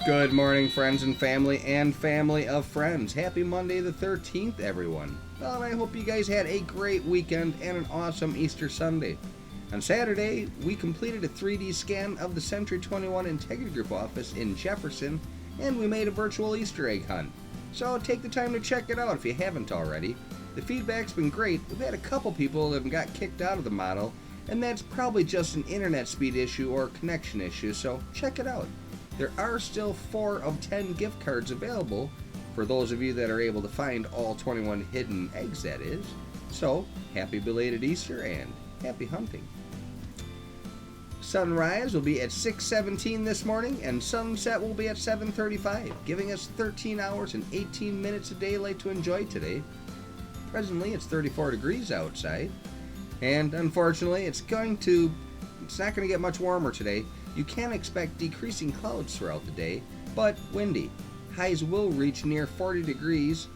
Good morning, friends and family of friends. Happy Monday the 13th, everyone. Well, and I hope you guys had a great weekend and an awesome Easter Sunday. On Saturday, we completed a 3D scan of the Century 21 Integrity Group office in Jefferson, and we made a virtual Easter egg hunt. So take the time to check it out if you haven't already. The feedback's been great. We've had a couple people that got kicked out of the model, and that's probably just an internet speed issue or connection issue, so check it out. There are still 4 of 10 gift cards available for those of you that are able to find all 21 hidden eggs, that is. So, happy belated Easter and happy hunting. Sunrise will be at 6:17 this morning and sunset will be at 7:35, giving us 13 hours and 18 minutes of daylight to enjoy today. Presently, it's 34 degrees outside, and unfortunately, it's not going to get much warmer today. You can expect decreasing clouds throughout the day, but windy. Highs will reach near 40 degrees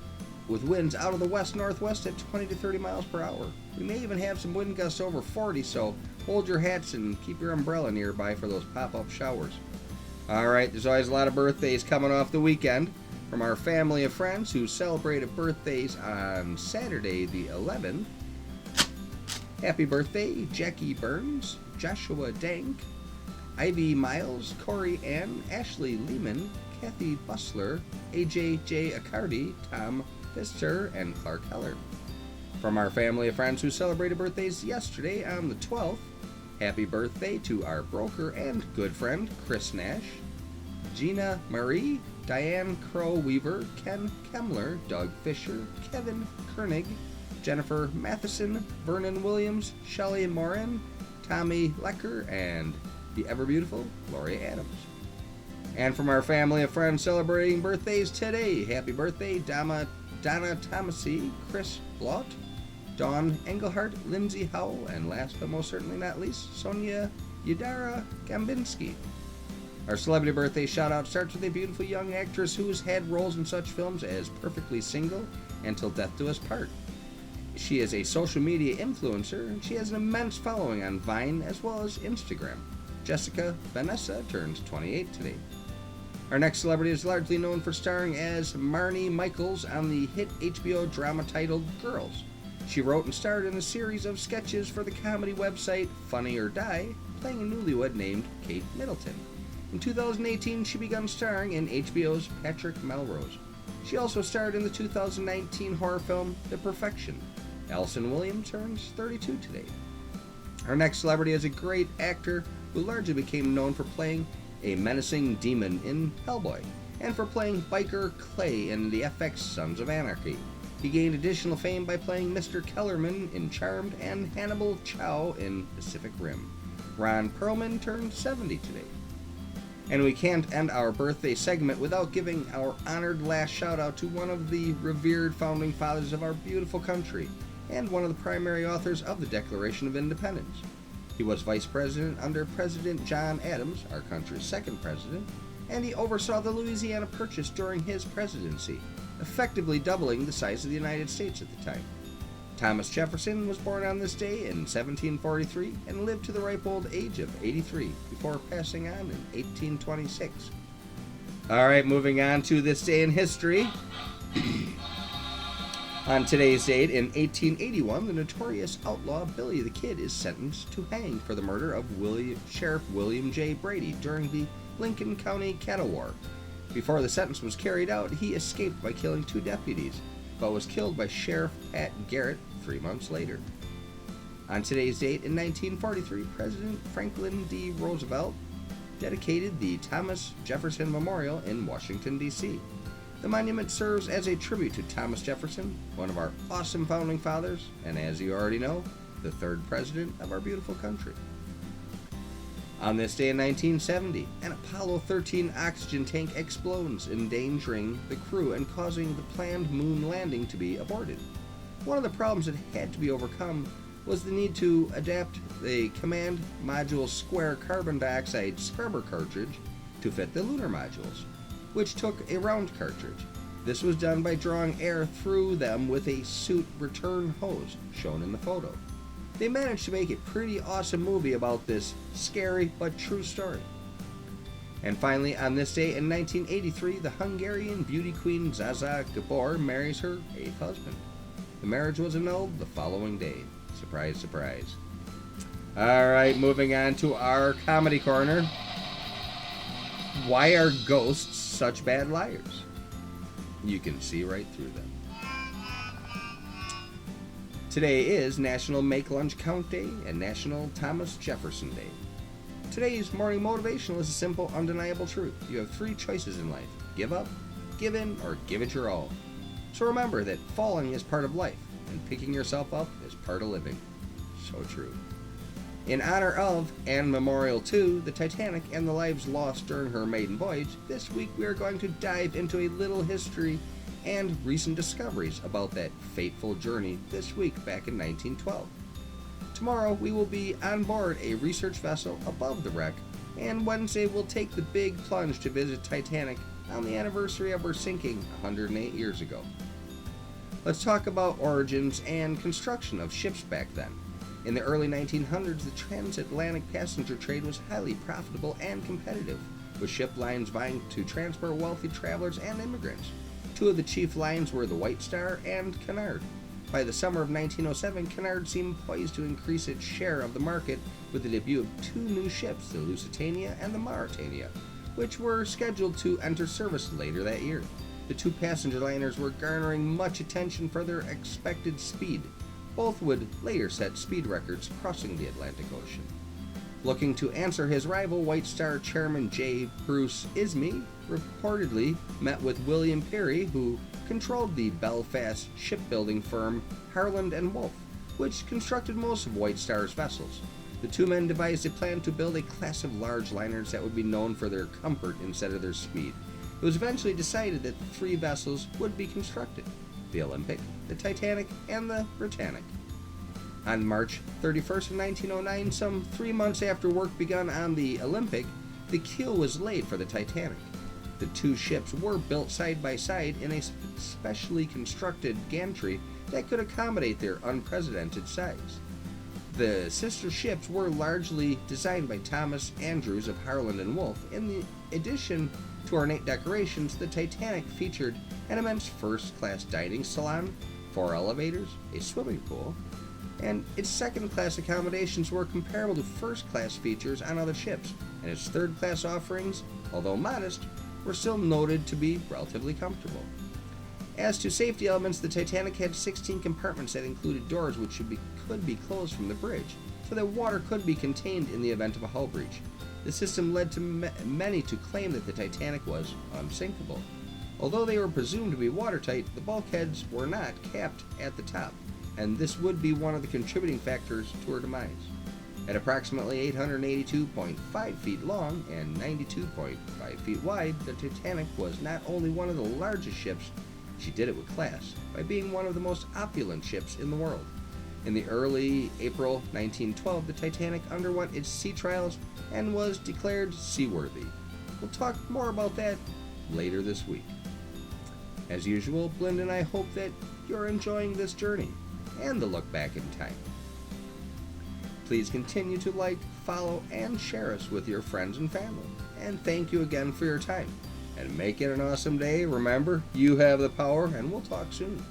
with winds out of the west-northwest at 20 to 30 miles per hour. We may even have some wind gusts over 40, so hold your hats and keep your umbrella nearby for those pop-up showers. Alright, there's always a lot of birthdays coming off the weekend. From our family of friends who celebrated birthdays on Saturday the 11th, happy birthday Jackie Burns, Joshua Dank, Ivy Miles, Corey Ann, Ashley Lehman, Kathy Busler, AJ J. Accardi, Tom Pfister, and Clark Heller. From our family of friends who celebrated birthdays yesterday on the 12th, happy birthday to our broker and good friend Chris Nash, Gina Marie, Diane Crow Weaver, Ken Kemmler, Doug Fisher, Kevin Koenig, Jennifer Matheson, Vernon Williams, Shelley Morin, Tommy Lecker, and the ever-beautiful Lori Adams. And from our family of friends celebrating birthdays today, happy birthday Donna Tomasi, Chris Blott, Dawn Engelhardt, Lindsay Howell, and last but most certainly not least, Sonia Yadara Gambinski. Our celebrity birthday shout-out starts with a beautiful young actress who has had roles in such films as Perfectly Single and Till Death Do Us Part. She is a social media influencer, and she has an immense following on Vine as well as Instagram. Jessica Vanessa turns 28 today. Our next celebrity is largely known for starring as Marnie Michaels on the hit HBO drama titled Girls. She wrote and starred in a series of sketches for the comedy website Funny or Die, playing a newlywed named Kate Middleton. In 2018, she began starring in HBO's Patrick Melrose. She also starred in the 2019 horror film The Perfection. Allison Williams turns 32 today. Our next celebrity is a great actor who largely became known for playing a menacing demon in Hellboy, and for playing Biker Clay in the FX Sons of Anarchy. He gained additional fame by playing Mr. Kellerman in Charmed and Hannibal Chow in Pacific Rim. Ron Perlman turned 70 today. And we can't end our birthday segment without giving our honored last shout out to one of the revered founding fathers of our beautiful country, and one of the primary authors of the Declaration of Independence. He was vice president under President John Adams, our country's second president, and he oversaw the Louisiana Purchase during his presidency, effectively doubling the size of the United States at the time. Thomas Jefferson was born on this day in 1743 and lived to the ripe old age of 83 before passing on in 1826. Alright, moving on to this day in history. On today's date, in 1881, the notorious outlaw Billy the Kid is sentenced to hang for the murder of Sheriff William J. Brady during the Lincoln County Cattle War. Before the sentence was carried out, he escaped by killing 2 deputies, but was killed by Sheriff Pat Garrett 3 months later. On today's date, in 1943, President Franklin D. Roosevelt dedicated the Thomas Jefferson Memorial in Washington, D.C. The monument serves as a tribute to Thomas Jefferson, one of our awesome founding fathers, and as you already know, the 3rd president of our beautiful country. On this day in 1970, an Apollo 13 oxygen tank explodes, endangering the crew and causing the planned moon landing to be aborted. One of the problems that had to be overcome was the need to adapt the command module square carbon dioxide scrubber cartridge to fit the lunar modules, which took a round cartridge. This was done by drawing air through them with a suit return hose, shown in the photo. They managed to make a pretty awesome movie about this scary but true story. And finally, on this day in 1983, the Hungarian beauty queen Zaza Gabor marries her 8th husband. The marriage was annulled the following day. Surprise, surprise. Alright, moving on to our comedy corner. Why are ghosts such bad liars? You can see right through them. Today is National Make Lunch Count Day and National Thomas Jefferson Day. Today's morning motivational is a simple, undeniable truth. You have 3 choices in life: give up, give in, or give it your all. So remember that falling is part of life, and picking yourself up is part of living. So true. In honor of, and memorial to, the Titanic and the lives lost during her maiden voyage, this week we are going to dive into a little history and recent discoveries about that fateful journey this week back in 1912. Tomorrow we will be on board a research vessel above the wreck, and Wednesday we'll take the big plunge to visit Titanic on the anniversary of her sinking 108 years ago. Let's talk about origins and construction of ships back then. In the early 1900s, the transatlantic passenger trade was highly profitable and competitive, with ship lines vying to transport wealthy travelers and immigrants. 2 of the chief lines were the White Star and Cunard. By the summer of 1907, Cunard seemed poised to increase its share of the market with the debut of 2 new ships, the Lusitania and the Mauretania, which were scheduled to enter service later that year. The 2 passenger liners were garnering much attention for their expected speed. Both would later set speed records crossing the Atlantic Ocean. Looking to answer his rival, White Star Chairman J. Bruce Ismay reportedly met with William Peary, who controlled the Belfast shipbuilding firm Harland & Wolff, which constructed most of White Star's vessels. The 2 men devised a plan to build a class of large liners that would be known for their comfort instead of their speed. It was eventually decided that the 3 vessels would be constructed: the Olympic, the Titanic, and the Britannic. On March 31st of 1909, some 3 months after work begun on the Olympic, the keel was laid for the Titanic. The 2 ships were built side by side in a specially constructed gantry that could accommodate their unprecedented size. The sister ships were largely designed by Thomas Andrews of Harland & Wolff. In addition to ornate decorations, the Titanic featured an immense first-class dining salon, 4 elevators, a swimming pool, and its second-class accommodations were comparable to first-class features on other ships, and its third-class offerings, although modest, were still noted to be relatively comfortable. As to safety elements, the Titanic had 16 compartments that included doors which could be closed from the bridge, so that water could be contained in the event of a hull breach. The system led to many to claim that the Titanic was unsinkable. Although they were presumed to be watertight, the bulkheads were not capped at the top, and this would be one of the contributing factors to her demise. At approximately 882.5 feet long and 92.5 feet wide, the Titanic was not only one of the largest ships, she did it with class, by being one of the most opulent ships in the world. In the early April 1912, the Titanic underwent its sea trials and was declared seaworthy. We'll talk more about that later this week. As usual, Blind and I hope that you're enjoying this journey and the look back in time. Please continue to like, follow, and share us with your friends and family. And thank you again for your time. And make it an awesome day. Remember, you have the power, and we'll talk soon.